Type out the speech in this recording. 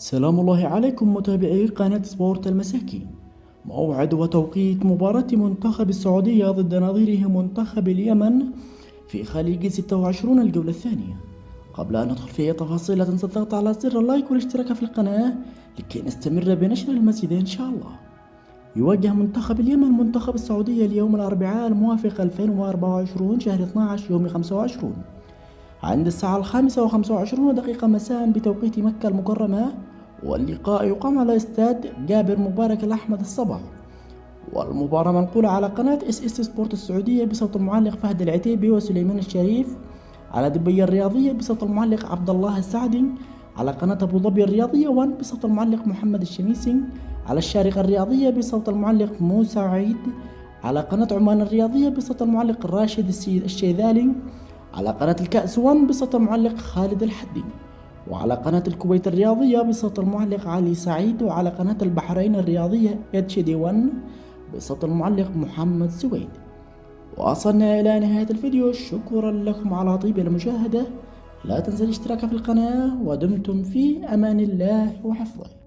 سلام الله عليكم متابعي قناة سبورت المساكين. موعد وتوقيت مباراة منتخب السعودية ضد نظيره منتخب اليمن في خليج 26 الجولة الثانية. قبل أن ندخل في تفاصيل لا تنسى الضغط على زر اللايك والاشتراك في القناة لكي نستمر بنشر المزيد إن شاء الله. يواجه منتخب اليمن منتخب السعودية اليوم الأربعاء الموافق 2024 شهر 12 يوم 25 عند الساعة 5:25 مساء بتوقيت مكة المكرمة، واللقاء يقام على استاد جابر مبارك الأحمد الصباح. والمباراة منقولة على قناة اس سبورت السعودية بصوت المعلق فهد العتيبي وسليمان الشريف، على دبي الرياضية بصوت المعلق عبد الله السعدي، على قناة أبو ظبي الرياضية 1 بصوت المعلق محمد الشميسي، على الشارقة الرياضية بصوت المعلق موسى عيد، على قناة عمان الرياضية بصوت المعلق راشد الشيذالي، على قناة الكأس 1 بصوت المعلق خالد الحدي، وعلى قناة الكويت الرياضية بصوت المعلق علي سعيد، وعلى قناة البحرين الرياضية HD 1 بصوت المعلق محمد سويد. وصلنا إلى نهاية الفيديو، شكرا لكم على طيب المشاهدة. لا تنسى الاشتراك في القناة، ودمتم في أمان الله وحفظه.